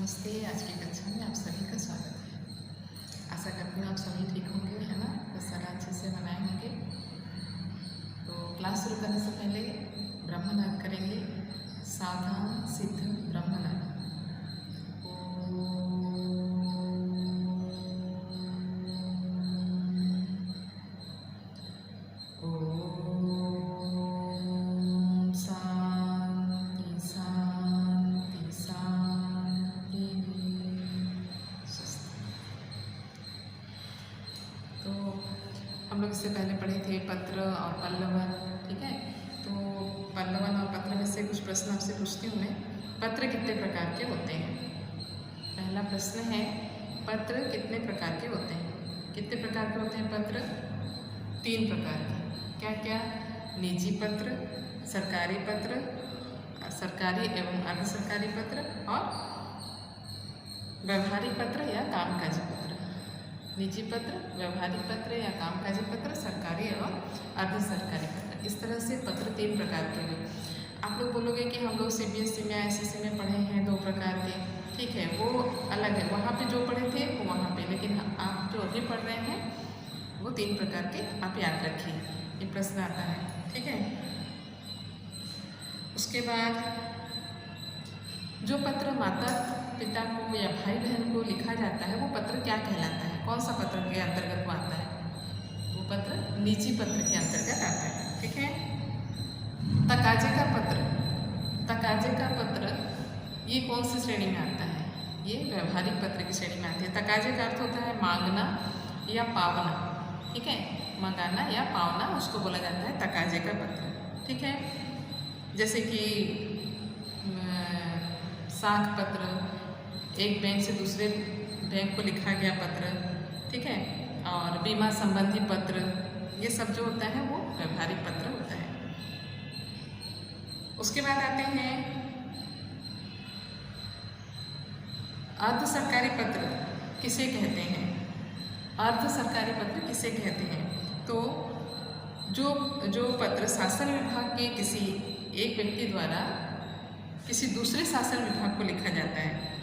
नमस्ते। आज की कक्षा में आप सभी का स्वागत है। आशा करती हूँ आप सभी ठीक होंगे, है ना। तो सारा अच्छे से बनाए होंगे। तो क्लास शुरू करने से पहले ब्रह्मनाद करेंगे। सावधान सिद्ध ब्रह्मनाद। हम लोग इससे पहले पढ़े थे पत्र और पल्लवन, ठीक है। तो पल्लवन और पत्र में से कुछ प्रश्न आपसे पूछती हूँ मैं। पत्र कितने प्रकार के होते हैं? पहला प्रश्न है, पत्र कितने प्रकार के होते हैं? कितने प्रकार के होते हैं पत्र? 3 प्रकार के। क्या क्या? निजी पत्र, सरकारी पत्र, सरकारी एवं अर्ध सरकारी पत्र और व्यवहारिक पत्र या कामकाजी पत्र। निजी पत्र, व्यवहारिक पत्र या कामकाजी पत्र, सरकारी एवं अर्ध सरकारी पत्र। इस तरह से पत्र 3 प्रकार के हैं। आप लोग बोलोगे कि हम लोग CBSE में ICSE में पढ़े हैं 2 प्रकार के, ठीक है, वो अलग है। वहाँ पे जो पढ़े थे वो वहाँ पे, लेकिन आप जो अभी पढ़ रहे हैं वो 3 प्रकार के आप याद रखिए। ये प्रश्न आता है, ठीक है। उसके बाद जो पत्र माता पिता को या भाई बहन को लिखा जाता है वो पत्र क्या कहलाता है? कौन सा पत्र के अंतर्गत वो आता है? वो पत्र निजी पत्र के अंतर्गत आता है, ठीक है। तकाजे का पत्र, तकाजे का पत्र ये कौन सी श्रेणी में आता है? ये व्यवहारिक पत्र की श्रेणी में आती है। तकाजे का अर्थ होता है मांगना या पावना, ठीक है। मंगाना या पावना उसको बोला जाता है तकाजे का पत्र, ठीक है। जैसे कि साख पत्र, एक बैंक से दूसरे बैंक को लिखा गया पत्र, ठीक है, और बीमा संबंधी पत्र, ये सब जो होता है वो व्यवहारिक पत्र होता है। उसके बाद आते हैं अर्ध सरकारी पत्र किसे कहते हैं? अर्ध सरकारी पत्र किसे कहते हैं? तो जो पत्र शासन विभाग के किसी एक व्यक्ति द्वारा किसी दूसरे शासन विभाग को लिखा जाता है,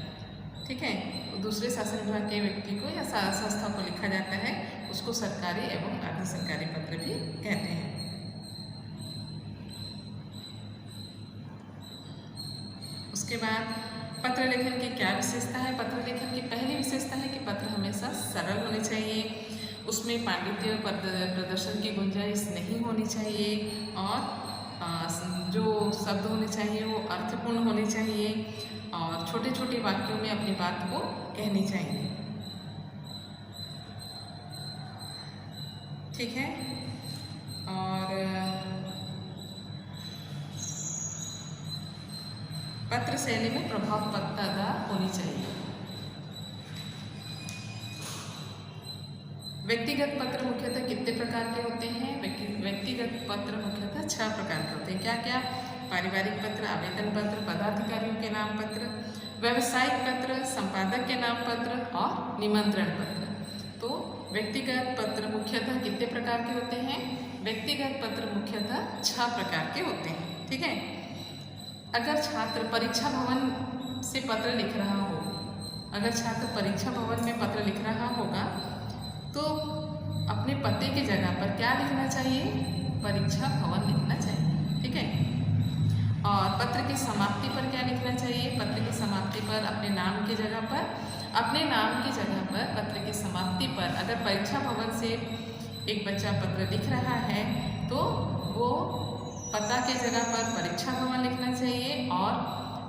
ठीक है, तो दूसरे शासन विभाग के व्यक्ति को या संस्था को लिखा जाता है, उसको सरकारी एवं अर्ध सरकारी पत्र भी कहते हैं। उसके बाद पत्र लेखन की क्या विशेषता है? पत्र लेखन की पहली विशेषता है कि पत्र हमेशा सरल होने चाहिए, उसमें पांडित्य प्रदर्शन की गुंजाइश नहीं होनी चाहिए, और जो शब्द होने चाहिए वो अर्थपूर्ण होने चाहिए, और छोटे छोटे वाक्यों में अपनी बात को कहनी चाहिए, ठीक है। और पत्र शैली में प्रभाववक्ता होनी चाहिए। व्यक्तिगत पत्र मुख्यतः कितने प्रकार के होते हैं? व्यक्तिगत पत्र मुख्यतः 6 प्रकार के होते हैं। क्या क्या? पारिवारिक पत्र, आवेदन पत्र, पदाधिकारियों के नाम पत्र, व्यावसायिक पत्र, संपादक के नाम पत्र और निमंत्रण पत्र। तो व्यक्तिगत पत्र मुख्यतः कितने प्रकार के होते हैं? व्यक्तिगत पत्र मुख्यतः 6 प्रकार के होते हैं, ठीक है। अगर छात्र परीक्षा भवन से पत्र लिख रहा हो, अगर छात्र परीक्षा भवन में पत्र लिख रहा होगा तो अपने पते की जगह पर क्या लिखना चाहिए? परीक्षा भवन लिखना चाहिए, ठीक है। और पत्र की समाप्ति पर क्या लिखना चाहिए? पत्र की समाप्ति पर अपने नाम की जगह पर, अपने नाम की जगह पर पत्र की समाप्ति पर अगर परीक्षा भवन से एक बच्चा पत्र लिख रहा है तो वो पता की जगह पर परीक्षा भवन लिखना चाहिए, और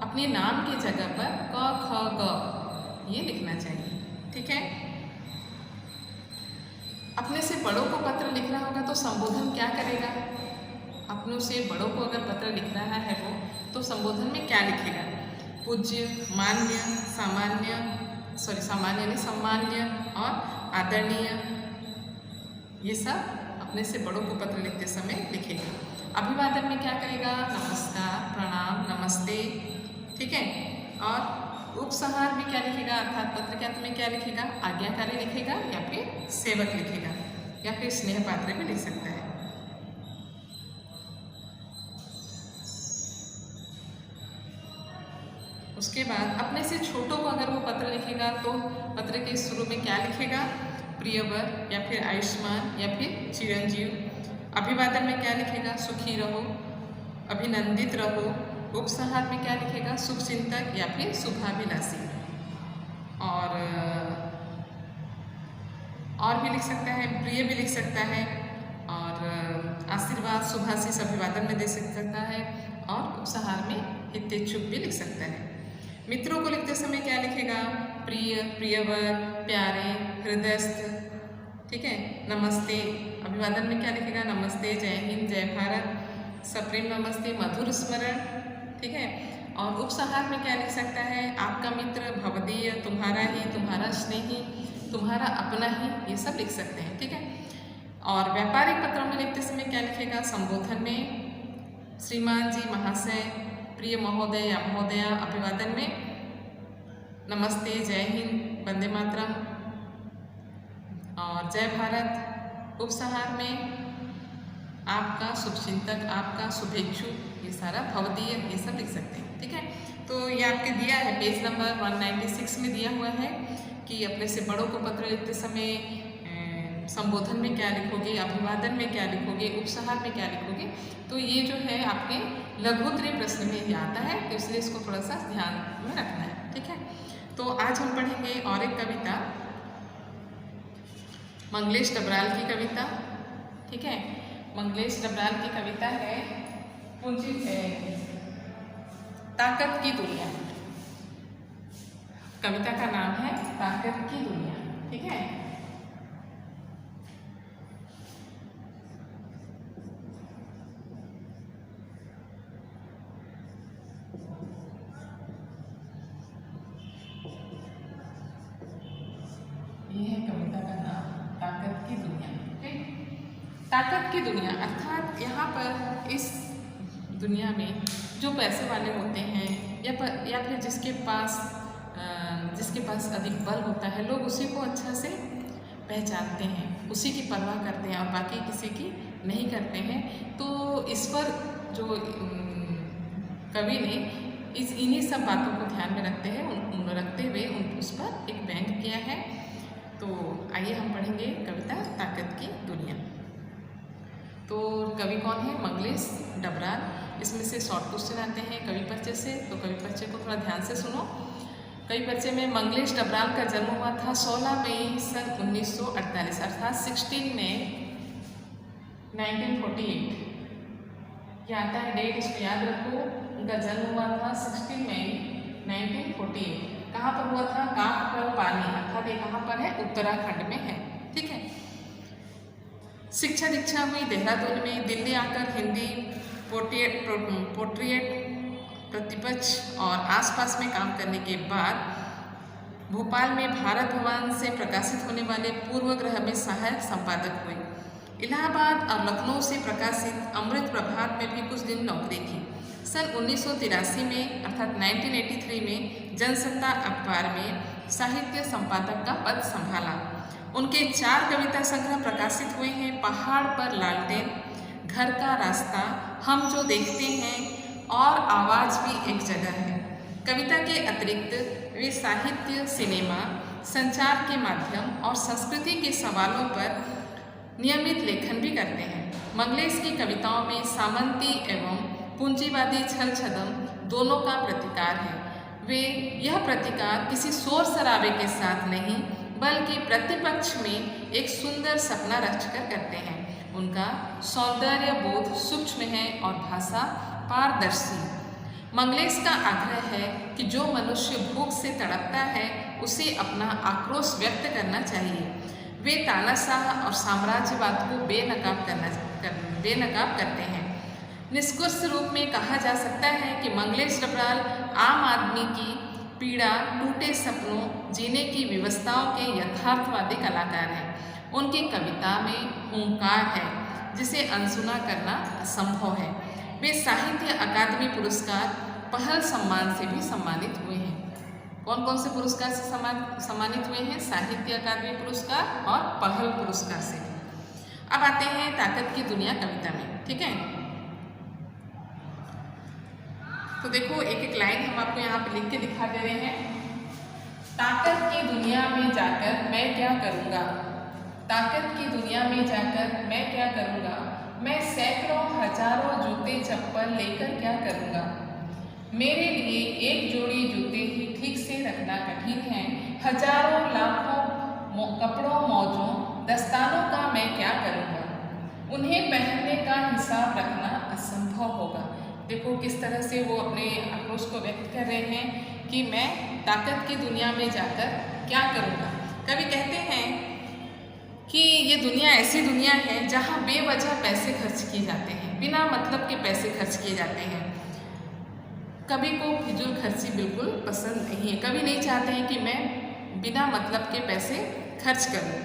अपने नाम की जगह पर क ख ग ये लिखना चाहिए, ठीक है। अपने से बड़ों को पत्र लिख रहा होगा तो संबोधन क्या करेगा? अपनों से बड़ों को अगर पत्र लिख रहा है वो, तो संबोधन में क्या लिखेगा? पूज्य, मान्य, सामान्य, सामान्य नहीं सम्मान्य और आदरणीय, ये सब अपने से बड़ों को पत्र लिखते समय लिखेगा। अभिवादन में क्या करेगा? नमस्कार, प्रणाम, नमस्ते, ठीक है। और उपसंहार में क्या लिखेगा? अर्थात पत्र के अंत में क्या लिखेगा? आज्ञाकारी लिखेगा या फिर सेवक लिखेगा या फिर स्नेह पात्र भी लिख सकता है। उसके बाद अपने से छोटों को अगर लिखेगा तो पत्र के शुरू में क्या लिखेगा, प्रियवर या फिर आयुष्मान या फिर चिरंजीव। अभिवादन में क्या लिखेगा, सुखी रहो, अभिनंदित रहो। उपसंहार में क्या लिखेगा, शुभचिंतक या फिर शुभाभिलाषी। और भी लिख सकता है, प्रिय भी लिख सकता है, और आशीर्वाद शुभाशीष अभिवादन में दे सकता है, और उपसंहार में हितेच्छुक भी लिख सकता है। मित्रों को लिखते समय क्या लिखेगा, प्रिय, प्रियवर, प्यारे, हृदयस्थ, ठीक है। नमस्ते, अभिवादन में क्या लिखेगा, नमस्ते, जय हिंद, जय भारत, सप्रेम नमस्ते, मधुर स्मरण, ठीक है। और उपसंहार में क्या लिख सकता है, आपका मित्र, भवदीय, तुम्हारा ही, तुम्हारा स्नेही, तुम्हारा अपना ही, ये सब लिख सकते हैं, ठीक है। और व्यापारिक पत्रों में लिखते समय क्या लिखेगा, संबोधन में श्रीमान जी, महाशय, प्रिय महोदय या महोदया। अभिवादन में नमस्ते, जय हिंद, वंदे मातरम और जय भारत। उपसंहार में आपका शुभचिंतक, आपका शुभेच्छु, ये सारा भवदीय, ये सब लिख सकते हैं, ठीक है। तो ये आपके दिया है पेज नंबर 196 में दिया हुआ है कि अपने से बड़ों को पत्र लिखते समय संबोधन में क्या लिखोगे, अभिवादन में क्या लिखोगे, उपसंहार में क्या लिखोगे। तो ये जो है आपके लघुत्तरीय प्रश्न में ये आता है, तो इसलिए इसको थोड़ा सा ध्यान में रखना है, ठीक है। तो आज हम पढ़ेंगे और एक कविता, मंगलेश डबराल की कविता, ठीक है। मंगलेश डबराल की कविता है ताकत की दुनिया। कविता का नाम है ताकत की दुनिया, ठीक है। ये है कविता का नाम, ताकत की दुनिया, ठीक। ताकत की दुनिया अर्थात यहाँ पर इस दुनिया में जो पैसे वाले होते हैं या फिर जिसके पास अधिक बल होता है, लोग उसी को अच्छा से पहचानते हैं, उसी की परवाह करते हैं और बाकी किसी की नहीं करते हैं। तो इस पर जो कवि ने इन्हीं सब बातों को ध्यान में रखते हुए उस पर एक व्यंग किया है। तो आइए हम पढ़ेंगे कविता ताकत की दुनिया। तो कवि कौन है, मंगलेश डबराल। इसमें से शॉर्ट क्वेश्चन आते हैं कवि परिचय से, तो कवि परिचय को थोड़ा ध्यान से सुनो। कवि परिचय में मंगलेश डबराल का जन्म हुआ था 16 मई सन 1948 अर्थात 16 मई 1948, ये आता है डेट, इसको याद रखो। उनका जन्म हुआ था 16 मई 1948। कहाँ पर हुआ था, काकपल पानी, अर्थात ये कहाँ पर है, उत्तराखंड में है, ठीक है। शिक्षा दीक्षा हुई देहरादून में। दिल्ली आकर हिंदी पोर्ट्रेट प्रतिपक्ष और आसपास में काम करने के बाद भोपाल में भारत भवन से प्रकाशित होने वाले पूर्वग्रह में सहायक संपादक हुए। इलाहाबाद और लखनऊ से प्रकाशित अमृत प्रभात में भी कुछ दिन नौकरी की। सन 1983 में अर्थात 1983 में जनसत्ता अखबार में साहित्य संपादक का पद संभाला। उनके 4 कविता संग्रह प्रकाशित हुए हैं, पहाड़ पर लालटेन, घर का रास्ता, हम जो देखते हैं और आवाज़ भी एक जगह है। कविता के अतिरिक्त वे साहित्य, सिनेमा, संचार के माध्यम और संस्कृति के सवालों पर नियमित लेखन भी करते हैं। मंगलेश की कविताओं में सामंती एवं पूंजीवादी छल छदम दोनों का प्रतिकार है। वे यह प्रतिकार किसी शोर शराबे के साथ नहीं बल्कि प्रतिपक्ष में एक सुंदर सपना रचकर करते हैं। उनका सौंदर्य बोध सूक्ष्म है और भाषा पारदर्शी। मंगलेश का आग्रह है कि जो मनुष्य भूख से तड़पता है उसे अपना आक्रोश व्यक्त करना चाहिए। वे तानाशाह और साम्राज्यवाद को बेनकाब करते हैं। निष्कर्ष रूप में कहा जा सकता है कि मंगलेश डबराल आम आदमी की पीड़ा, टूटे सपनों, जीने की व्यवस्थाओं के यथार्थवादी कलाकार हैं। उनकी कविता में हुंकार है जिसे अनसुना करना असंभव है। वे साहित्य अकादमी पुरस्कार, पहल सम्मान से भी सम्मानित हुए हैं। कौन कौन से पुरस्कार से सम्मानित हुए हैं, साहित्य अकादमी पुरस्कार और पहल पुरस्कार से। अब आते हैं ताकत की दुनिया कविता में, ठीक है। तो देखो एक एक लाइन हम आपको यहाँ पे लिख के दिखा दे रहे हैं। ताकत की जाकर मैं क्या करूँगा? ताकत की दुनिया में जाकर मैं क्या करूँगा? मैं सैकड़ों हजारों जूते चप्पल लेकर क्या करूँगा? मेरे लिए एक जोड़ी जूते ही ठीक से रखना कठिन है। हजारों लाखों कपड़ों मौजों दस्तानों का मैं क्या करूँगा? उन्हें पहनने का हिसाब रखना असंभव होगा। देखो किस तरह से वो अपने आक्रोश को व्यक्त कर रहे हैं कि मैं ताकत की दुनिया में जाकर क्या करूँगा। कवि कहते हैं कि ये दुनिया ऐसी दुनिया है जहाँ बेवजह पैसे खर्च किए जाते हैं, बिना मतलब के पैसे खर्च किए जाते हैं। कवि को फिजूल खर्ची बिल्कुल पसंद नहीं है। कवि नहीं चाहते हैं कि मैं बिना मतलब के पैसे खर्च करूं।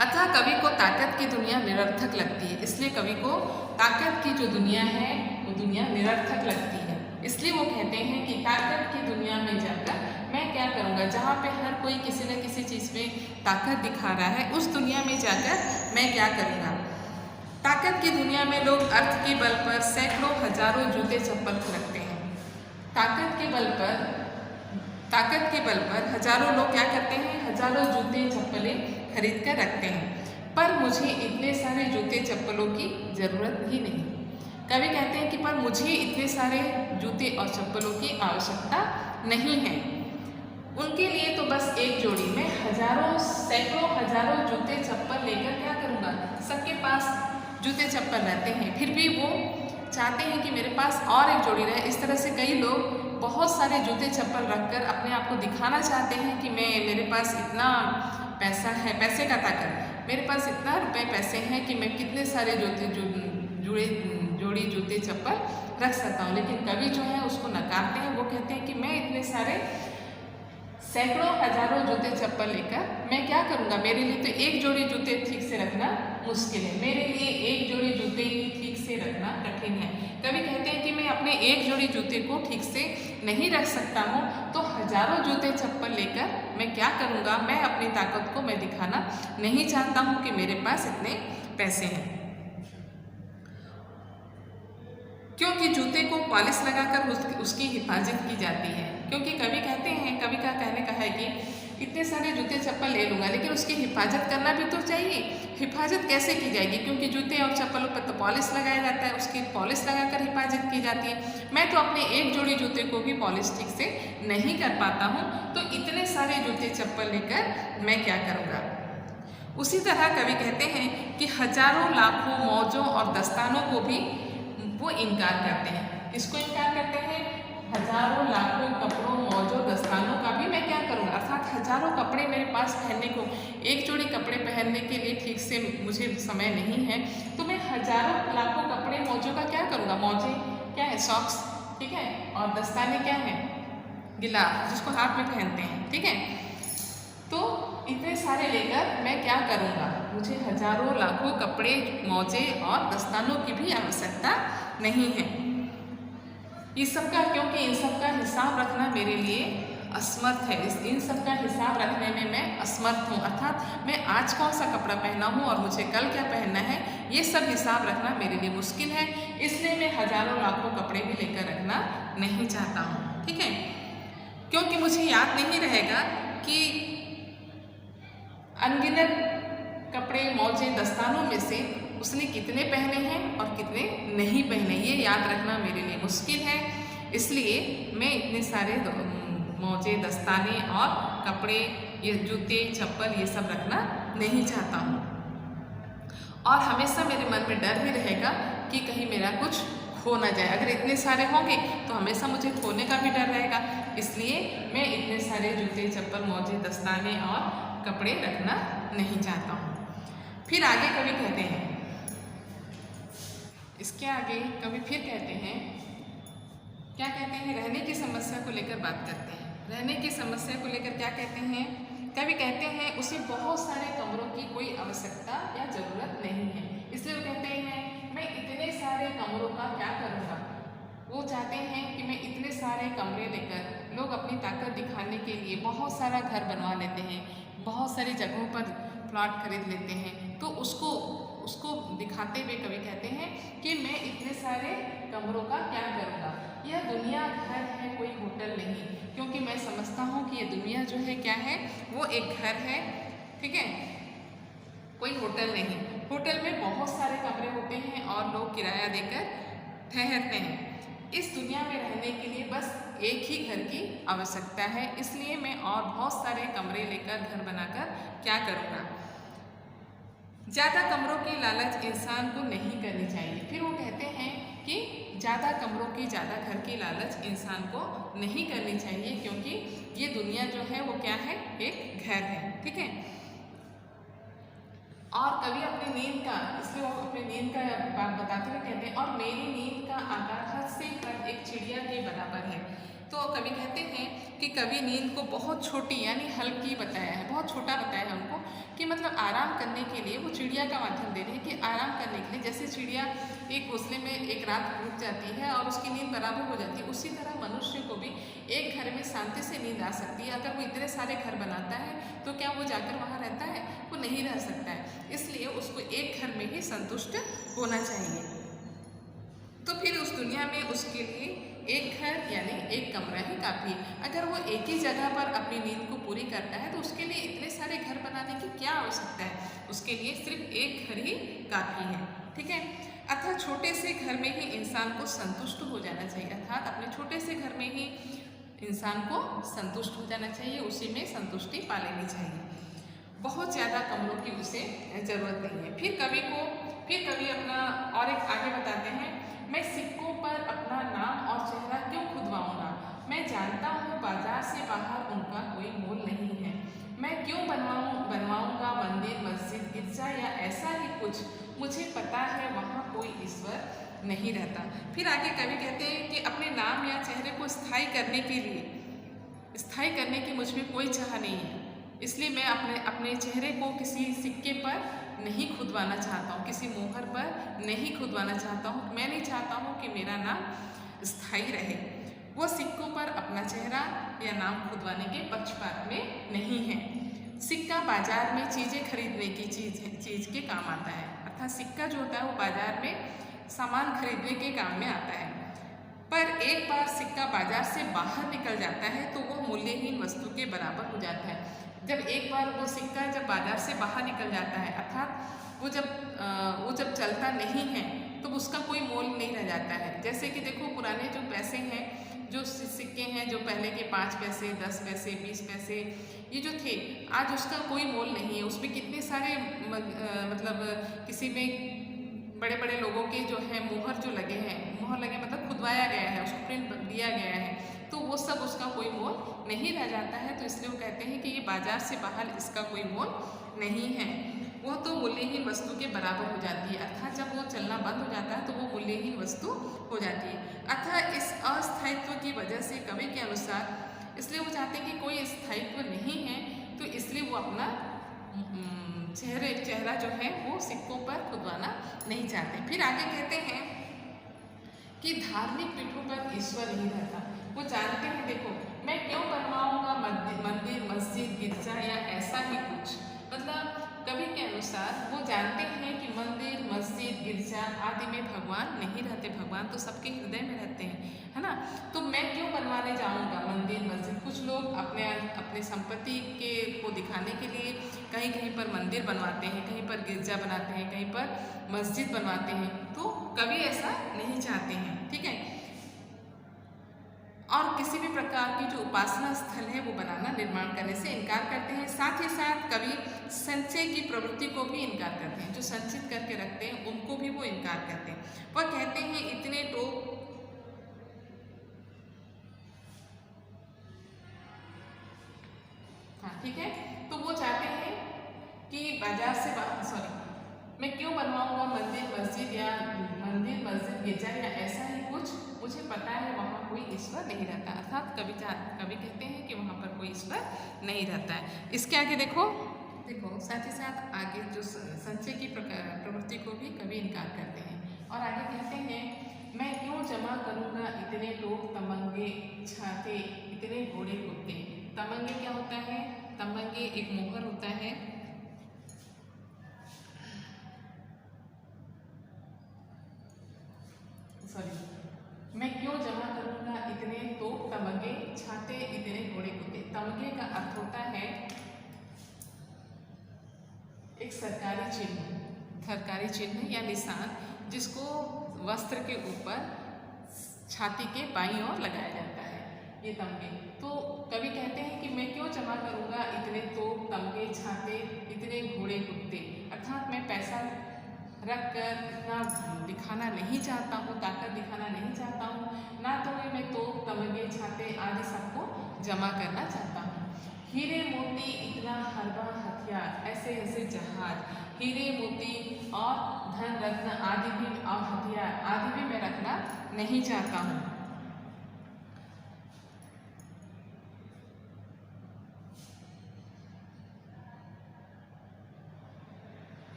अतः कवि को ताकत की दुनिया निरर्थक लगती है, इसलिए कवि को ताकत की जो दुनिया है वो दुनिया निरर्थक लगती है। इसलिए वो कहते हैं कि ताकत की दुनिया में जाकर मैं क्या करूँगा? जहाँ पे हर कोई किसी न किसी चीज़ में ताकत दिखा रहा है, उस दुनिया में जाकर मैं क्या करूँगा? ताकत की दुनिया में लोग अर्थ के बल पर सैकड़ों हजारों जूते चप्पल रखते हैं। ताकत के बल पर हजारों लोग क्या करते हैं? हजारों जूते चप्पलें खरीद कर रखते हैं, पर मुझे इतने सारे जूते चप्पलों की ज़रूरत ही नहीं। कवि कहते हैं कि पर मुझे इतने सारे जूते और चप्पलों की आवश्यकता नहीं है। उनके लिए तो बस एक जोड़ी, मैं सैकड़ों हजारों जूते चप्पल लेकर क्या करूँगा? सबके पास जूते चप्पल रहते हैं, फिर भी वो चाहते हैं कि मेरे पास और एक जोड़ी रहे। इस तरह से कई लोग बहुत सारे जूते चप्पल रखकर अपने आप को दिखाना चाहते हैं कि मेरे पास इतना पैसा है, पैसे का ताकत, मेरे पास इतना रुपए पैसे हैं कि मैं कितने सारे जोड़ी जूते चप्पल रख सकता हूँ। लेकिन कवि जो है उसको नकारते हैं। वो कहते हैं कि मैं इतने सारे सैकड़ों हजारों जूते चप्पल लेकर मैं क्या करूँगा? मेरे लिए तो एक जोड़ी जूते ठीक से रखना मुश्किल है, मेरे लिए एक जोड़ी जूते ही ठीक से रखना कठिन है। कवि कहते हैं कि मैं अपने एक जोड़ी जूते को ठीक से नहीं रख सकता हूँ, तो हजारों जूते चप्पल लेकर मैं क्या करूँगा? मैं अपनी ताकत को मैं दिखाना नहीं चाहता हूँ कि मेरे पास इतने पैसे हैं। क्योंकि जूते को पॉलिश लगाकर उसकी हिफाजत की जाती है। क्योंकि कवि कहते हैं, कवि का कहने का है कि इतने सारे जूते चप्पल ले लूँगा, लेकिन उसकी हिफाजत करना भी तो चाहिए। हिफाजत कैसे की जाएगी? क्योंकि जूते और चप्पलों पर तो पॉलिश लगाया जाता है, उसकी पॉलिश लगाकर हिफाजत की जाती है। मैं तो अपने एक जोड़ी जूते को भी पॉलिश ठीक से नहीं कर पाता हूँ, तो इतने सारे जूते चप्पल लेकर मैं क्या करूँगा? उसी तरह कवि कहते हैं कि हजारों लाखों मौजों और दस्तानों को भी वो इनकार करते हैं। किसको इनकार करते हैं? हजारों लाखों कपड़ों मौजों दस्तानों का भी मैं क्या करूँगा? अर्थात हजारों कपड़े मेरे पास पहनने को, एक जोड़ी कपड़े पहनने के लिए ठीक से मुझे समय नहीं है, तो मैं हजारों लाखों कपड़े मौजों का क्या करूँगा? मौजे क्या है? सॉक्स, ठीक है, और दस्ताने क्या है? गिलाफ, जिसको हाथ में पहनते हैं, ठीक है। तो इतने सारे लेकर मैं क्या करूँगा? मुझे हजारों लाखों कपड़े मौजे और दस्तानों की भी आवश्यकता नहीं है। इस सब का, क्योंकि इन सब का हिसाब रखना मेरे लिए असमर्थ है। इन सब का हिसाब रखने में मैं असमर्थ हूँ। अर्थात मैं आज कौन सा कपड़ा पहना हूँ और मुझे कल क्या पहनना है, ये सब हिसाब रखना मेरे लिए मुश्किल है। इसलिए मैं हजारों लाखों कपड़े भी लेकर रखना नहीं चाहता हूँ, ठीक है। क्योंकि मुझे याद नहीं रहेगा कि अनगिनत कपड़े मौजे दस्तानों में से उसने कितने पहने हैं और कितने नहीं पहने, ये याद रखना मेरे लिए मुश्किल है। इसलिए मैं इतने सारे मौजे दस्ताने और कपड़े, ये जूते चप्पल, ये सब रखना नहीं चाहता हूँ। और हमेशा मेरे मन में डर भी रहेगा कि कहीं मेरा कुछ खो ना जाए। अगर इतने सारे होंगे तो हमेशा मुझे खोने का भी डर रहेगा। इसलिए मैं इतने सारे जूते चप्पल मौजे दस्ताने और कपड़े रखना नहीं चाहता हूँ। फिर आगे कवि कहते हैं, इसके आगे कवि फिर कहते हैं, क्या कहते हैं? रहने की समस्या को लेकर बात करते हैं। रहने की समस्या को लेकर क्या कहते हैं? कवि कहते हैं उसे बहुत सारे कमरों की कोई आवश्यकता या ज़रूरत नहीं है। इसलिए वो कहते हैं मैं इतने सारे कमरों का क्या करूँगा? वो चाहते हैं कि मैं इतने सारे कमरे लेकर, लोग अपनी ताकत दिखाने के लिए बहुत सारा घर बनवा लेते हैं, बहुत सारी जगहों पर प्लॉट खरीद लेते हैं, तो उसको दिखाते हुए कवि कहते हैं कि मैं इतने सारे कमरों का क्या करूँगा? यह दुनिया घर है, कोई होटल नहीं। क्योंकि मैं समझता हूँ कि ये दुनिया जो है क्या है, वो एक घर है, ठीक है, कोई होटल नहीं। होटल में बहुत सारे कमरे होते हैं और लोग किराया देकर ठहरते हैं। इस दुनिया में रहने के लिए बस एक ही घर की आवश्यकता है, इसलिए मैं और बहुत सारे कमरे लेकर घर बनाकर क्या करूँगा। ज़्यादा कमरों की लालच इंसान को नहीं करनी चाहिए। फिर वो कहते हैं कि ज़्यादा कमरों की, ज़्यादा घर की लालच इंसान को नहीं करनी चाहिए, क्योंकि ये दुनिया जो है वो क्या है, एक घर है, ठीक है। और कभी अपनी नींद का, इसलिए वो अपनी नींद का बात बताते हुए कहते हैं, और मेरी नींद का आकार हद से कम एक चिड़िया के बराबर है। तो कवि कहते हैं कि कवि नींद को बहुत छोटी यानी हल्की बताया है, बहुत छोटा बताया है उनको, कि मतलब आराम करने के लिए वो चिड़िया का माध्यम दे रहे हैं कि आराम करने के लिए, जैसे चिड़िया एक घोंसले में एक रात रुक जाती है और उसकी नींद बराबर हो जाती है, उसी तरह मनुष्य को भी एक घर में शांति से नींद आ सकती है। अगर वो इतने सारे घर बनाता है तो क्या वो जाकर वहाँ रहता है? वो नहीं रह सकता है। इसलिए उसको एक घर में ही संतुष्ट होना चाहिए। तो फिर उस दुनिया में उसके लिए एक घर यानी एक कमरा ही काफ़ी है। अगर वो एक ही जगह पर अपनी नींद को पूरी करता है तो उसके लिए इतने सारे घर बनाने की क्या आवश्यकता है? उसके लिए सिर्फ एक घर ही काफ़ी है, ठीक है। अर्थात छोटे से घर में ही इंसान को संतुष्ट हो जाना चाहिए, अर्थात अपने छोटे से घर में ही इंसान को संतुष्ट हो जाना चाहिए, उसी में संतुष्टि पा लेनी चाहिए। बहुत ज़्यादा कमरों की उसे ज़रूरत नहीं है। फिर कवि अपना और एक आगे बताते हैं, मैं सिक्कों पर अपना नाम और चेहरा क्यों खुदवाऊंगा? मैं जानता हूँ बाजार से बाहर उनका कोई मोल नहीं है। मैं क्यों बनवाऊंगा मंदिर, मस्जिद, गिरजा या ऐसा ही कुछ? मुझे पता है वहाँ कोई ईश्वर नहीं रहता। फिर आगे कवि कहते हैं कि अपने नाम या चेहरे को स्थायी करने की मुझ में कोई चाह नहीं है, इसलिए मैं अपने चेहरे को किसी सिक्के पर नहीं खुदवाना चाहता हूँ, किसी मोहर पर नहीं खुदवाना चाहता हूँ। मैं नहीं चाहता हूँ कि मेरा नाम स्थायी रहे। वो सिक्कों पर अपना चेहरा या नाम खुदवाने के पक्षपात में नहीं है। सिक्का बाजार में चीज़ें खरीदने की चीज़ के काम आता है, अर्थात सिक्का जो होता है वो बाजार में सामान खरीदने के काम में आता है। पर एक बार सिक्का बाजार से बाहर निकल जाता है तो वो मूल्यहीन वस्तु के बराबर हो जाता है। जब एक बार वो सिक्का जब बाजार से बाहर निकल जाता है, अर्थात वो जब चलता नहीं है तो उसका कोई मोल नहीं रह जाता है। जैसे कि देखो पुराने जो पैसे हैं, जो सिक्के हैं, जो पहले के 5 पैसे, 10 पैसे, 20 पैसे ये जो थे, आज उसका कोई मोल नहीं है। उसमें कितने सारे मतलब किसी में बड़े बड़े लोगों के जो है मोहर जो लगे हैं, मोहर लगे मतलब खुदवाया गया है, उसको प्रिंट दिया गया है, तो वो सब उसका कोई मोल नहीं रह जाता है। तो इसलिए वो कहते हैं कि ये बाजार से बाहर इसका कोई मोल नहीं है, वो तो मूल्यहीन वस्तु के बराबर हो जाती है। अर्थात जब वो चलना बंद हो जाता है तो वो मूल्यहीन वस्तु हो जाती है। अर्थात इस अस्थायित्व की वजह से कवि के अनुसार इसलिए वो चाहते हैं कि कोई स्थायित्व नहीं है, तो इसलिए वो अपना चेहरा जो है वो सिक्कों पर खुदवाना नहीं चाहते। फिर आगे कहते हैं कि धार्मिक पीठों पर ईश्वर नहीं रहता। वो जानते हैं, देखो मैं क्यों बनवाऊंगा मंदिर, मस्जिद, गिरजा या ऐसा ही कुछ। मतलब कवि के अनुसार वो जानते हैं कि मंदिर, मस्जिद, गिरजा आदि में भगवान नहीं रहते, भगवान तो सबके हृदय में रहते हैं, है ना। तो मैं क्यों बनवाने जाऊंगा मंदिर, मस्जिद। कुछ लोग अपने संपत्ति को दिखाने के लिए कहीं कहीं पर मंदिर बनवाते हैं, कहीं पर गिरजा बनाते हैं, कहीं पर मस्जिद बनवाते हैं। तो कवि ऐसा नहीं चाहते हैं, ठीक है। और किसी भी प्रकार की जो उपासना स्थल है वो बनाना, निर्माण करने से इनकार करते हैं। साथ ही साथ कवि संचय की प्रवृत्ति को भी इनकार करते हैं, जो संचित करके रखते हैं उनको भी वो इनकार करते हैं। वह कहते हैं इतने टोक ठीक है। तो वो चाहते हैं कि बाजार से मैं क्यों बनवाऊंगा मंदिर, मस्जिद, गिरजा या ऐसा ही कुछ। मुझे पता है वहाँ कोई ईश्वर नहीं रहता। अर्थात कवि कहते हैं कि वहाँ पर कोई ईश्वर नहीं रहता है। इसके आगे देखो साथ ही साथ आगे जो संचय की प्रवृत्ति को भी कवि इनकार करते हैं। और आगे कहते हैं मैं क्यों जमा करूँगा इतने लोग, तमंगे, छाते, इतने घोड़े कुत्ते। तमंगे क्या होता है? तमंगे एक मोहर होता है, मैं क्यों जमा करूँगा छाते इतने घोड़े कूदे। तमगे का अर्थ होता है एक सरकारी चिन्ह या निशान जिसको वस्त्र के ऊपर छाती के बाईं ओर लगाया जाता है, ये तमगे। तो कवि कहते हैं कि मैं क्यों जमा करूँगा इतने तोप, तमगे, छाते, इतने घोड़े कुत्ते, अर्थात मैं पैसा रख कर इतना दिखाना नहीं चाहता हूँ, ताकत दिखाना नहीं चाहता हूँ, ना तो मैं तोप, तमगे, छाते आदि सबको जमा करना चाहता हूँ। हीरे मोती इतना हरबा हथियार, ऐसे ऐसे जहाज, हीरे मोती और धन रत्न आदि भी और हथियार आदि भी मैं रखना नहीं चाहता हूँ।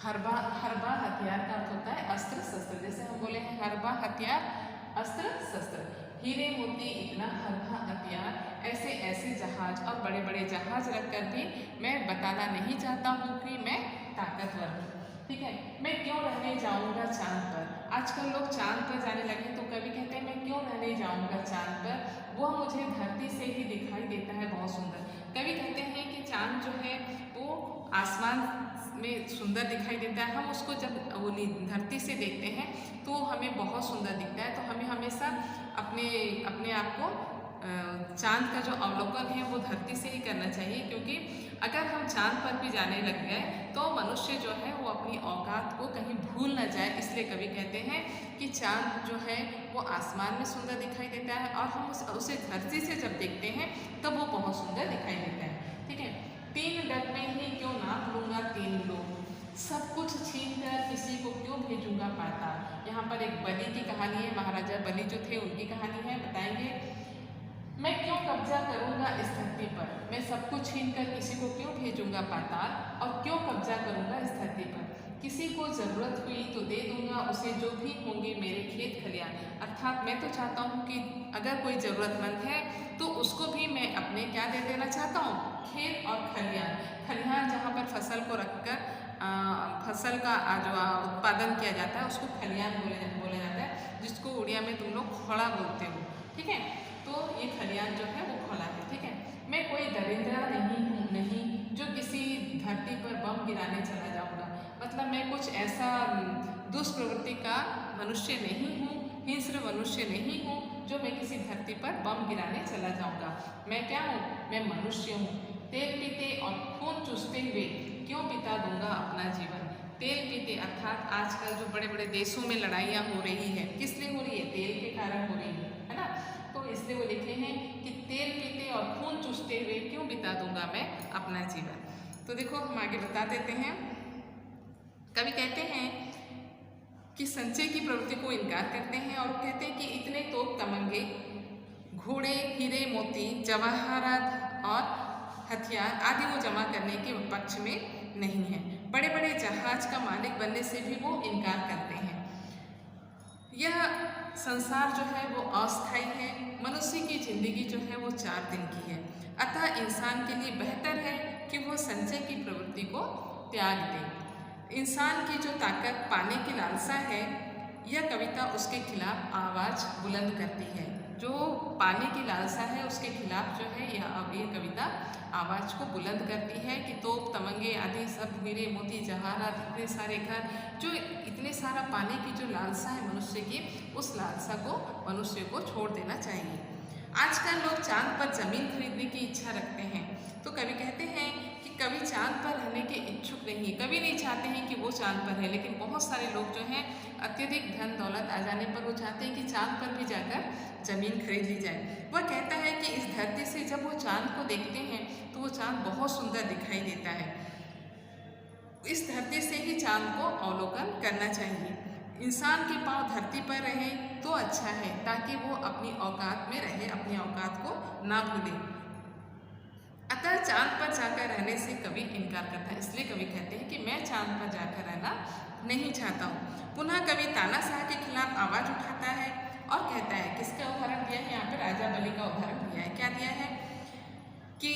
हरबा हथियार का अर्थ होता है अस्त्र शस्त्र। जैसे हम बोले हैं हरबा हथियार, अस्त्र शस्त्र। हीरे मोती इतना हरबा हथियार, ऐसे ऐसे जहाज और बड़े बड़े जहाज रखकर भी मैं बताना नहीं चाहता हूँ कि मैं ताकतवर हूँ। ठीक है, मैं क्यों रहने जाऊँगा चांद पर। आजकल लोग चांद पर जाने लगे, तो कभी कहते हैं मैं क्यों रहने जाऊँगा चांद पर, वह मुझे धरती से ही दिखाई देता है बहुत सुंदर। कभी कहते हैं कि चांद जो है वो आसमान में सुंदर दिखाई देता है, हम उसको जब वो धरती से देखते हैं तो हमें बहुत सुंदर दिखता है। तो हमें हमेशा अपने आप को चांद का जो अवलोकन है वो धरती से ही करना चाहिए, क्योंकि अगर हम चांद पर भी जाने लग गए तो मनुष्य जो है वो अपनी औकात को कहीं भूल न जाए। इसलिए कवि कहते हैं कि चांद जो है वो आसमान में सुंदर दिखाई देता है और हम उसे धरती से जब देखते हैं तब वो बहुत सुंदर दिखाई देता है। ठीक है, 3 डग में ही क्यों नाप लूँगा 3 लोग, सब कुछ छीन कर किसी को क्यों भेजूंगा पाताल। यहाँ पर एक बलि की कहानी है, महाराजा बलि जो थे उनकी कहानी है। बताएंगे, मैं क्यों कब्जा करूंगा इस धरती पर, मैं सब कुछ छीन कर किसी को क्यों भेजूंगा पाताल, और क्यों कब्जा करूंगा इस धरती पर। किसी को ज़रूरत हुई तो दे दूंगा उसे जो भी होंगे मेरे खेत खलियान। अर्थात मैं तो चाहता हूँ कि अगर कोई ज़रूरतमंद है तो उसको भी मैं अपने क्या दे देना चाहता हूँ, खेत और खलियान। खलिहान जहाँ पर फसल को रखकर फसल का जो उत्पादन किया जाता है उसको खलियान बोला जाता है, जिसको उड़िया में तुम लोग खोड़ा बोलते हो। ठीक है, तो ये खलियान जो है वो खोला है। ठीक है, मैं कोई दरिंद्रा नहीं जो किसी धरती पर बम गिराने चला जाऊँगा। मतलब मैं कुछ ऐसा दुष्प्रवृत्ति का मनुष्य नहीं हूँ, हिंस्र मनुष्य नहीं हूँ जो मैं किसी धरती पर बम गिराने चला जाऊँगा। मैं क्या हूँ, मैं मनुष्य हूँ। तेल पीते और खून चूसते हुए क्यों बिता दूंगा अपना जीवन। तेल पीते अर्थात आजकल जो बड़े बड़े देशों में लड़ाइयाँ हो रही है, किस लिए हो रही है, तेल के कारण हो रही है ना। तो इसलिए वो लिखे हैं कि तेल पीते और खून चूसते हुए क्यों बिता दूंगा मैं अपना जीवन। तो देखो हम आगे बता देते हैं। कवि कहते हैं कि संचय की प्रवृत्ति को इनकार करते हैं और कहते हैं कि इतने तोप तमंगे, घोड़े, हीरे मोती, जवाहरात और हथियार आदि वो जमा करने के पक्ष में नहीं है। बड़े बड़े जहाज का मालिक बनने से भी वो इनकार करते हैं। यह संसार जो है वो अस्थायी है, मनुष्य की जिंदगी जो है वो 4 दिन की है। अतः इंसान के लिए बेहतर है कि वो संचय की प्रवृत्ति को त्याग दे। इंसान की जो ताकत पाने की लालसा है, यह कविता उसके खिलाफ आवाज़ बुलंद करती है। जो पाने की लालसा है उसके खिलाफ जो है ये कविता आवाज़ को बुलंद करती है कि तोप तमंगे आदि सब, हीरे मोती जवाहरात, इतने सारे घर, जो इतने सारा पाने की जो लालसा है मनुष्य की, उस लालसा को मनुष्य को छोड़ देना चाहिए। आजकल लोग चांद पर ज़मीन खरीदने की इच्छा रखते हैं, तो कवि कहते हैं कि कवि चांद पर रहने के इच्छुक नहीं है। कवि नहीं चाहते हैं कि वो चांद पर है, लेकिन बहुत सारे लोग जो हैं अत्यधिक धन दौलत आ जाने पर वो चाहते हैं कि चांद पर भी जाकर ज़मीन खरीद ली जाए। वह कहता है कि इस धरती से जब वो चांद को देखते हैं तो वो चांद बहुत सुंदर दिखाई देता है। इस धरती से ही चांद को अवलोकन करना चाहिए। इंसान के पाँव धरती पर रहे तो अच्छा है, ताकि वो अपनी औकात में रहे, अपनी औकात को ना भूले। अतः चांद पर जाकर रहने से कवि इनकार करता है। इसलिए कवि कहते हैं कि मैं चांद पर जाकर रहना नहीं चाहता हूँ। पुनः कवि तानाशाह के खिलाफ आवाज़ उठाता है और कहता है, किसका उदाहरण दिया है यहाँ पर, राजा बलि का उदाहरण दिया है। क्या दिया है कि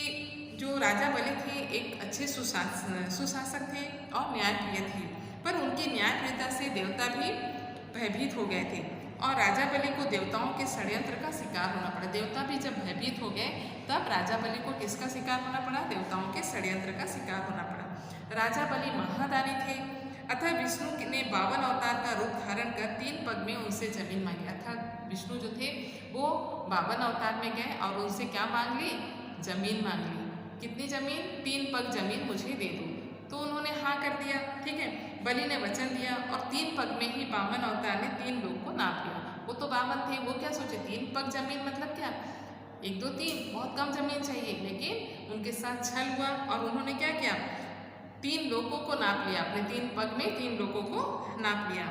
जो राजा बलि थे एक अच्छे सुशासक थे और न्यायप्रिय थे, पर उनकी न्यायप्रियता से देवता भी भयभीत हो गए थे। और राजा बलि को देवताओं के षड्यंत्र का शिकार होना पड़ा। देवता भी जब भयभीत हो गए तब राजा बलि को किसका शिकार होना पड़ा? देवताओं के षड्यंत्र का शिकार होना पड़ा। राजा बलि महादानी थे, अतः विष्णु ने 52 अवतार का रूप धारण कर 3 पग में उनसे जमीन मांगी। अतः विष्णु जो थे वो 52 अवतार में गए और उनसे क्या मांग ली? जमीन मांग ली। कितनी जमीन? 3 पग जमीन मुझे दे दो। तो उन्होंने हाँ कर दिया, ठीक है। बलि ने वचन दिया और 3 पग में ही 52 अवतार ने 3 लोग को नाप लिया। वो तो 52 थे, वो क्या सोचे 3 पग जमीन मतलब क्या? 1 2 3 बहुत कम जमीन चाहिए, लेकिन उनके साथ छल हुआ और उन्होंने क्या किया? 3 लोगों को नाप लिया, अपने 3 पग में 3 लोगों को नाप लिया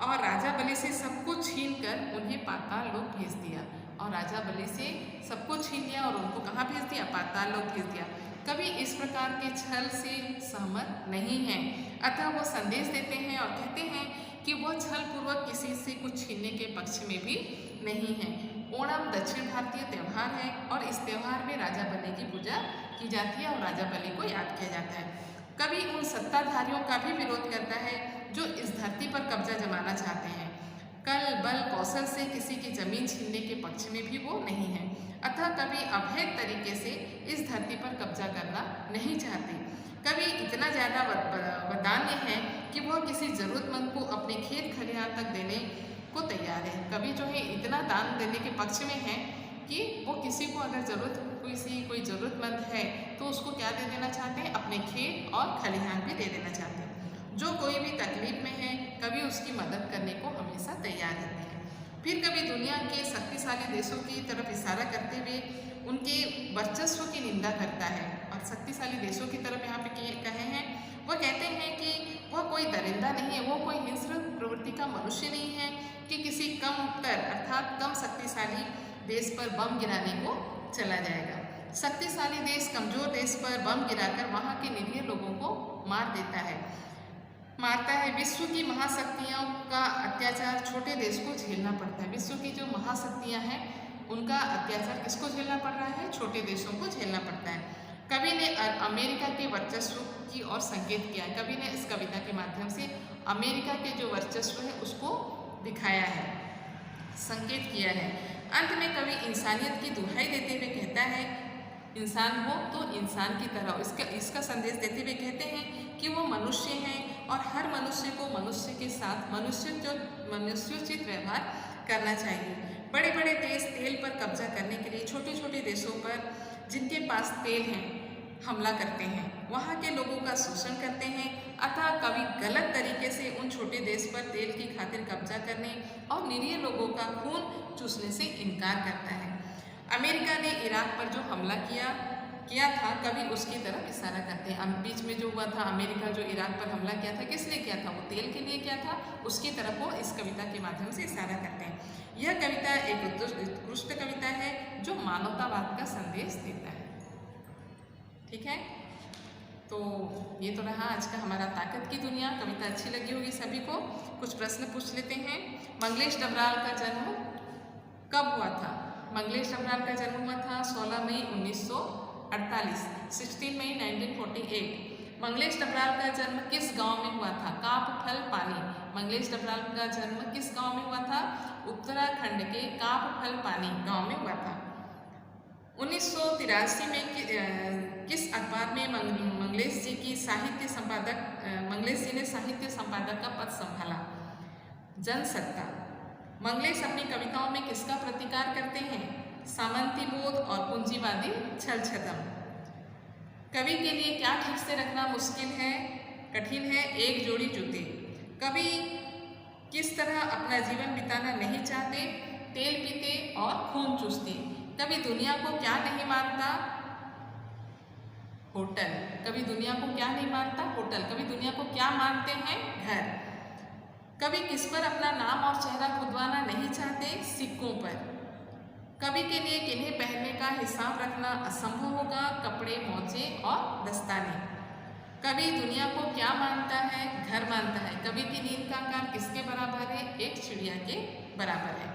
और राजा बलि से सब कुछ छीन कर उन्हें पाताल लोक भेज दिया। और राजा बलि से सब कुछ छीन लिया और उनको कहाँ भेज दिया? पाताल लोक भेज दिया। कभी इस प्रकार के छल से सहमत नहीं हैं, अतः वो संदेश देते हैं और कहते हैं कि वह छल पूर्वक किसी से कुछ छीनने के पक्ष में भी नहीं है। ओणम दक्षिण भारतीय त्यौहार है और इस त्यौहार में राजा बलि की पूजा की जाती है और राजा बलि को याद किया जाता है। कभी उन सत्ताधारियों का भी विरोध करता है जो इस धरती पर कब्जा जमाना चाहते हैं। कल बल कौशल से किसी की जमीन छीनने के पक्ष में भी वो नहीं है, अतः कभी अवैध तरीके से इस धरती पर कब्जा करना नहीं चाहते। कभी इतना ज़्यादा वदान्य है कि वह किसी ज़रूरतमंद को अपने खेत खलिहान तक देने को तैयार है। कभी जो है इतना दान देने के पक्ष में है कि वो किसी को अगर कोई ज़रूरतमंद है तो उसको क्या दे देना चाहते हैं? अपने खेत और खलिहान भी दे देना चाहते हैं। जो कोई भी तकलीफ में है कभी उसकी मदद करने को हमेशा तैयार रहते हैं। फिर कभी दुनिया के शक्तिशाली देशों की तरफ इशारा करते हुए उनके वर्चस्व की निंदा करता है और शक्तिशाली देशों की तरफ यहाँ पे कहे हैं, वह कहते हैं कि वह कोई दरिंदा नहीं है, वो कोई हिंस्र प्रवृत्ति का मनुष्य नहीं है कि किसी कम उत्तर अर्थात कम शक्तिशाली देश पर बम गिराने को चला जाएगा। शक्तिशाली देश कमजोर देश पर बम गिराकर वहाँ के निरीह लोगों को मारता है। विश्व की महाशक्तियों का अत्याचार छोटे देश को झेलना पड़ता है। विश्व की जो महाशक्तियाँ हैं उनका अत्याचार किसको झेलना पड़ रहा है? छोटे देशों को झेलना पड़ता है। कवि ने अमेरिका के वर्चस्व की ओर संकेत किया है। कवि ने इस कविता के माध्यम से अमेरिका के जो वर्चस्व है उसको दिखाया है, संकेत किया है। अंत में कवि इंसानियत की दुहाई देते हुए कहता है, इंसान हो तो इंसान की तरह। इसका संदेश देते हुए कहते हैं कि वो मनुष्य हैं और हर मनुष्य को मनुष्य के साथ मनुष्योचित व्यवहार करना चाहिए। बड़े बड़े देश तेल पर कब्जा करने के लिए छोटे छोटे देशों पर जिनके पास तेल है हमला करते हैं, वहाँ के लोगों का शोषण करते हैं। अतः कवि गलत तरीके से उन छोटे देश पर तेल की खातिर कब्जा करने और निरीह लोगों का खून चूसने से इनकार करता है। अमेरिका ने इराक पर जो हमला किया था, कभी उसकी तरफ इशारा करते हैं। बीच में जो हुआ था, अमेरिका जो इराक पर हमला किया था, किस लिए किया था? वो तेल के लिए किया था, उसकी तरफ वो इस कविता के माध्यम से इशारा करते हैं। यह कविता एक उत्कृष्ट कविता है जो मानवतावाद का संदेश देता है। ठीक है, तो ये तो रहा आज का हमारा ताकत की दुनिया। कविता अच्छी लगी होगी सभी को। कुछ प्रश्न पूछ लेते हैं। मंगलेश डबराल का जन्म कब हुआ था? मंगलेश डबराल का जन्म हुआ था 16 मई 1948, 16 मई 1948। मंगलेश डबराल का जन्म किस गांव में हुआ था? कापफल पानी। मंगलेश डबराल का जन्म किस गांव में हुआ था? उत्तराखंड के कापफल पानी गांव में हुआ था। 1983 में किस अखबार में मंगलेश जी ने साहित्य संपादक का पद संभाला? जनसत्ता। मंगलेश अपनी कविताओं में किसका प्रतिकार करते हैं? सामंती बोध और पूंजीवादी छल छदम। कवि के लिए क्या ठीक से रखना कठिन है? एक जोड़ी जूते। कवि किस तरह अपना जीवन बिताना नहीं चाहते? तेल पीते और खून चूसते। कवि दुनिया को क्या नहीं मानता? होटल। कवि दुनिया को क्या नहीं मानता? होटल। कवि दुनिया को क्या मानते हैं? घर। कवि किस पर अपना नाम और चेहरा खुदवाना नहीं चाहते? सिक्कों पर। कवि के लिए किन्हें पहनने का हिसाब रखना असंभव होगा? कपड़े, मोजे और दस्ताने। कवि दुनिया को क्या मानता है? घर मानता है। कवि की नींद का आकार किसके बराबर है? एक चिड़िया के बराबर है।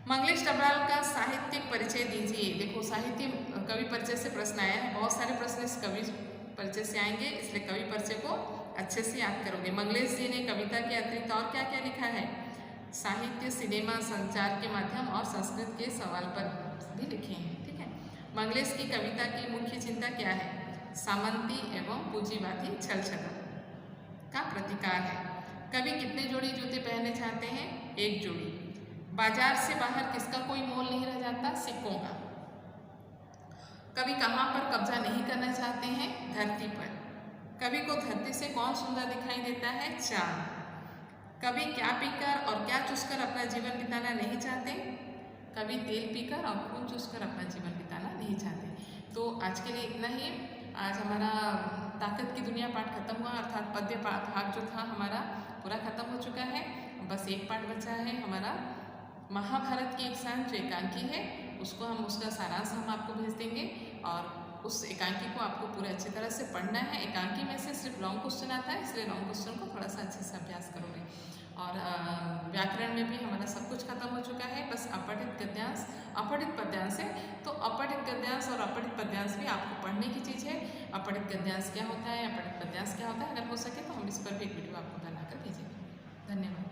मंगलेश डबराल का साहित्यिक परिचय दीजिए। देखो, साहित्य कवि परिचय से प्रश्न आया है। बहुत सारे प्रश्न इस कवि परिचय से आएंगे, इसलिए कवि परिचय को अच्छे से याद करोगे। मंगलेश जी ने कविता के अतिरिक्त और क्या क्या लिखा है? साहित्य, सिनेमा, संचार के माध्यम और संस्कृत के सवाल पर भी लिखे हैं। ठीक है। मंगलेश की कविता की मुख्य चिंता क्या है? सामंती एवं पूंजीवादी छल छटा का प्रतिकार है। कवि कितने जोड़ी जूते पहनने चाहते हैं? एक जोड़ी। बाजार से बाहर किसका कोई मोल नहीं रह जाता? सिक्कों का। कवि कहाँ पर कब्जा नहीं करना चाहते हैं? धरती पर। कवि को धरती से कौन सुंदर दिखाई देता है? चांद। कवि क्या पीकर और क्या चूसकर अपना जीवन बिताना नहीं चाहते? कवि तेल पीकर और खून चूसकर अपना जीवन बिताना नहीं चाहते। तो आज के लिए इतना ही। आज हमारा ताकत की दुनिया पाठ खत्म हुआ, अर्थात पद्य भाग जो था हमारा पूरा खत्म हो चुका है। बस एक पाठ बचा है हमारा महाभारत की एक शान जो एकांकी है, उसको हम उसका सारांश हम आपको भेज देंगे और उस एकांकी को आपको पूरे अच्छी तरह से पढ़ना है। एकांकी में से सिर्फ लॉन्ग क्वेश्चन आता है, इसलिए लॉन्ग क्वेश्चन को थोड़ा सा अच्छे से अभ्यास करोगे। और व्याकरण में भी हमारा सब कुछ खत्म हो चुका है, बस अपठित गद्यांश अपठित पद्यांश है। तो अपठित गद्यांश और अपठित पद्यांश भी आपको पढ़ने की चीज़ है। अपठित गद्यांश क्या होता है, अपठित पद्यांश क्या होता है, अगर हो सके तो हम इस पर भी एक वीडियो आपको बनाकर भेजेंगे। धन्यवाद।